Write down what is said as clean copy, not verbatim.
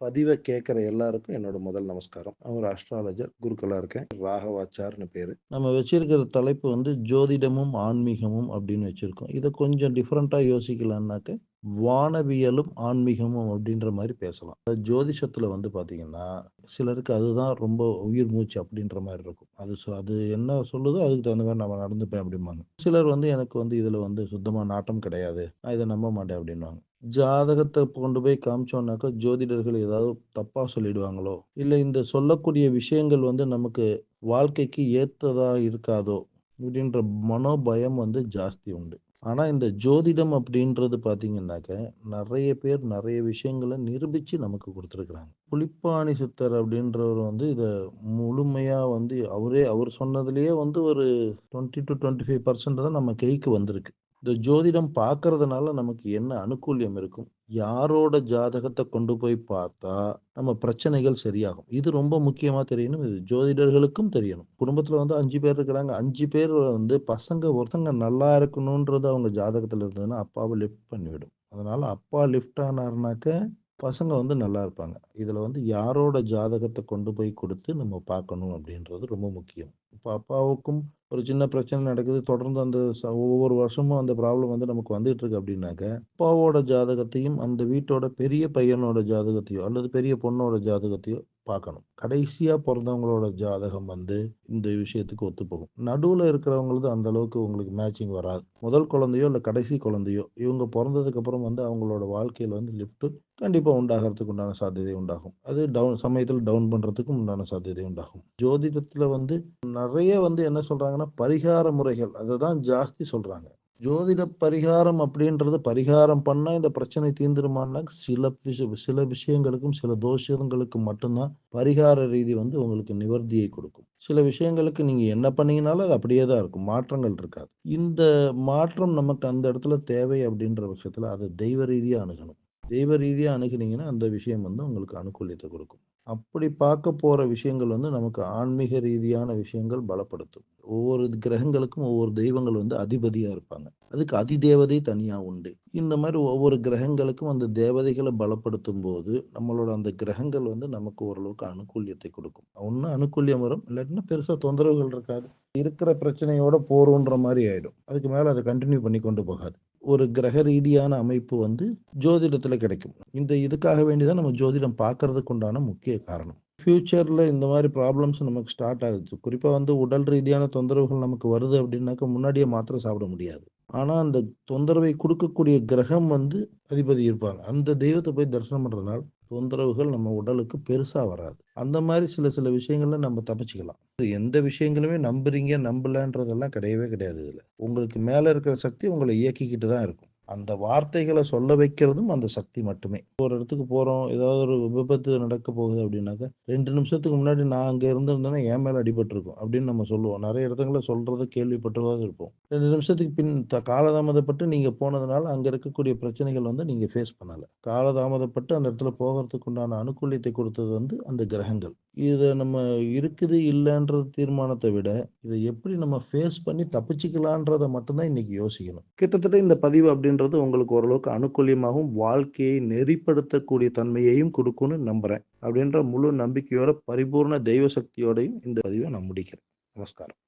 பதிவ கேட்கிற எல்லாருக்கும் என்னோட முதல் நமஸ்காரம். நான் ஒரு அஸ்ட்ராலஜர், குருக்களா இருக்கேன். ராகவாச்சார்ன்னு பேரு. நம்ம வச்சிருக்கிற தலைப்பு வந்து ஜோதிடமும், ஆன்மீகமும் அப்படின்னு வச்சிருக்கோம். இத கொஞ்சம் டிஃபரெண்ட்டா யோசிக்கலாம்னாக்க, வானவியலும், ஆன்மீகமும் அப்படின்ற மாரி பேசலாம். ஜோதிஷத்துல வந்து பார்த்தீங்கன்னா, சிலருக்கு அதுதான் ரொம்ப உயிர் மூச்சு அப்படின்ற மாரி இருக்கும். அது என்ன சொல்லுதோ அதுக்கு தகுந்த மாரி நான் நடந்துப்பேன் அப்படிம்பாங்க. சிலர் வந்து எனக்கு வந்து இதுல வந்து சுத்தமா நாட்டம் கிடையாது. நான் இத நம்ப மாட்டேன் அப்படின்னுவாங்க. ஜாதகத்த கொண்டு போய் காமிச்சோம்னாக்கா, ஜோதிடர்கள் ஏதாவது தப்பா சொல்லிடுவாங்களோ! இல்ல இந்த சொல்லக்கூடிய விஷயங்கள் வந்து நமக்கு வாழ்க்கைக்கு ஏத்ததா இருக்காதோ! இப்படின்ற மனோபயம் வந்து ஜாஸ்தி உண்டு. ஆனா, இந்த ஜோதிடம் அப்படின்றது பார்த்தீங்கன்னாக்க, நெறைய பேர் நெறைய விஷயங்கள நிரூபிச்சு நமக்கு குடுத்துருக்காங்க. புலிப்பாணி சித்தர் அப்படின்றவர் வந்து இத முழுமையா வந்து அவர் சொன்னதிலேயே வந்து ஒரு 20 to 25% தான் நம்ம கைக்கு வந்திருக்கு. இந்த ஜோதிடம் பார்க்கறதுனால நமக்கு என்ன அனுகூல்யம் இருக்கும்? யாரோட ஜாதகத்த கொண்டு போய் பார்த்தா, நம்ம பிரச்சனைகள் சரியாகும். இது ரொம்ப முக்கியமா தெரியணும். இது ஜோதிடர்களுக்கும் தெரியணும். குடும்பத்தில வந்து 5 பேர் இருக்கிறாங்க. 5 பேர் வந்து ஒருத்தங்க நல்லா இருக்கணுன்றது அவங்க ஜாதகத்தில இருந்ததுன்னா, அப்பாவ லிஃப்ட் பண்ணிவிடும். அதனால அப்பா லிஃப்ட் ஆனாருனாக்க, பசங்க வந்து நல்லா இருப்பாங்க. இதில வந்து யாரோட ஜாதகத்த கொண்டு போய் குடுத்து நம்ம பார்க்கணும் அப்படின்றது ரொம்ப முக்கியம். இப்ப அப்பாவுக்கும் ஒரு சின்ன பிரச்சனை நடக்குது. தொடர்ந்து அந்த ஒவ்வொரு வருஷமும் அந்த ப்ராப்ளம் வந்து நமக்கு வந்துட்டு இருக்கு அப்படின்னாக்க, அப்பாவோட ஜாதகத்தையும், அந்த வீட்டோட பெரிய பையனோட ஜாதகத்தையோ, அல்லது பெரிய பொண்ணோட ஜாதகத்தையோ பார்க்கணும். கடைசியா பொறந்தவங்களோட ஜாதகம் வந்து இந்த விஷயத்துக்கு ஒத்துப்போகும். நடுவுல இருக்கிறவங்களது அந்த அளவுக்கு உங்களுக்கு மேட்சிங் வராது. முதல் குழந்தையோ, இல்ல கடைசி குழந்தையோ, இவங்க பொறந்ததுக்கு அப்புறம் வந்து அவங்களோட வாழ்க்கையில வந்து லிஃப்ட் கண்டிப்பா உண்டாகறதுக்கு உண்டான சாத்தியதை உண்டாகும். அது சமயத்தில டவுன் பண்றதுக்கும் உண்டான சாத்தியதை உண்டாகும். ஜோதிடத்தில வந்து நெறைய வந்து என்ன சொல்றாங்கன்னா, பரிகார முறைகள் அததான் ஜாஸ்தி சொல்றாங்க. ஜோதிட பரிகாரம் அப்படின்றது பரிகாரம் பண்ணா இந்த பிரச்சனை தீர்ந்துருமான்னா, சில விஷயங்களுக்கும், சில தோஷங்களுக்கும் மட்டும் தான் பரிகார ரீதி வந்து உங்களுக்கு நிவர்த்தியை கொடுக்கும். சில விஷயங்களுக்கு நீங்க என்ன பண்ணீங்கனாலும் அது அப்படியே தான் இருக்கும். மாற்றங்கள் இருக்காது. இந்த மாற்றம் நமக்கு அந்த இடத்துல தேவை அப்படின்ற பட்சத்தில அத தெய்வ ரீதியா அணுகணும். தெய்வ ரீதியா அணுகுனீங்கன்னா, அந்த விஷயம் வந்து உங்களுக்கு அனுகூல்யத்த கொடுக்கும். அப்படி பார்க்க போற விஷயங்கள் வந்து நமக்கு ஆன்மீக ரீதியான விஷயங்கள் பலப்படுத்தும். ஒவ்வொரு கிரகங்களுக்கும் ஒவ்வொரு தெய்வங்கள் வந்து அதிபதியா இருப்பாங்க. அதுக்கு அதிதேவதை தனியா உண்டு. இந்த மாரி ஒவ்வொரு கிரகங்களுக்கும் அந்த தேவதைகள பலப்படுத்தும்போது, நம்மளோட அந்த கிரகங்கள் வந்து நமக்கு ஓரளவுக்கு அனுகூல்யத்தை கொடுக்கும். ஒண்ணு அனுகூல்யம் வரும். இல்லாட்டினா பெருசா தொந்தரவுகள் இருக்காது. இருக்கிற பிரச்சனையோட போறோன்ற மாரி ஆயிடும். அதுக்கு மேல அத கன்டின்யூ பண்ணி கொண்டு போகாது. ஒரு கிரக ரீதியான அமைப்பு வந்து ஜோதிடத்தில கிடைக்கும். இதுக்காக வேண்டி தான் நம்ம ஜோதிடம் பார்க்கறதுக்கு உண்டான முக்கிய காரணம். ஃபியூச்சர்ல இந்த மாரி ப்ராப்ளம்ஸ் நமக்கு ஸ்டார்ட் ஆகுது. குறிப்பா வந்து உடல் ரீதியான தொந்தரவுகள் நமக்கு வருது அப்டின்னாக்க, முன்னாடியே மாத்திரை சாப்பிட முடியாது. ஆனா, அந்த தொந்தரவை குடுக்கக்கூடிய கிரகம் வந்து அதிபதி இருப்பாங்க. அந்த தெய்வத்த போய் தரிசனம் பண்றதுனால, தொந்தரவுகள் நம்ம உடலுக்கு பெருசா வராது. அந்த மாரி சில சில விஷயங்கள்ல நம்ம தப்பிச்சுக்கலாம். எந்த விஷயங்களுமே நம்புறீங்க, நம்பலன்றதெல்லாம் கிடையவே கிடையாது இதுல. உங்களுக்கு மேல இருக்கிற சக்தி உங்கள இயக்கிக்கிட்டு தான் இருக்கும். அந்த வார்த்தைகள சொல்ல வைக்கிறதும் அந்த சக்தி மட்டுமே. ஒரு இடத்துக்கு போறோம், ஏதாவது ஒரு விபத்து நடக்க போகுது அப்டின்னாக்க, 2 நிமிஷத்துக்கு முன்னாடி நான் அங்க இருந்திருந்தேன்னா என் மேல அடிபட்டுருக்கும் அப்டின்னு நம்ம சொல்லுவோம். நெறைய இடத்துங்கள்ல சொல்றத கேள்விப்பட்டவாது இருப்போம். 2 நிமிஷத்துக்கு பின் காலதாமதப்பட்டு நீங்க போனதுனால, அங்க இருக்கக்கூடிய பிரச்சனைகள் வந்து நீங்க ஃபேஸ் பண்ணல. காலதாமதப்பட்டு அந்த இடத்துல போகறதுக்கு உண்டான அனுகூல்யத்தை கொடுத்தது வந்து அந்த கிரகங்கள். இத நம்ம இருக்குது, இல்லன்ற தீர்மானத்த விட, இத எப்படி நம்ம ஃபேஸ் பண்ணி தப்பிச்சுக்கலான்றத மட்டும் தான் இன்னைக்கு யோசிக்கணும். கிட்டத்தட்ட இந்த பதிவு அப்படின்றது உங்களுக்கு ஓரளவுக்கு அனுகூல்யமாகவும், வாழ்க்கையை நெறிப்படுத்தக்கூடிய தன்மையையும் குடுக்கும்னு நம்புறேன். அப்படின்ற முழு நம்பிக்கையோட, பரிபூர்ண தெய்வ சக்தியோடையும் இந்த பதிவ நான் முடிக்கிறேன். நமஸ்காரம்.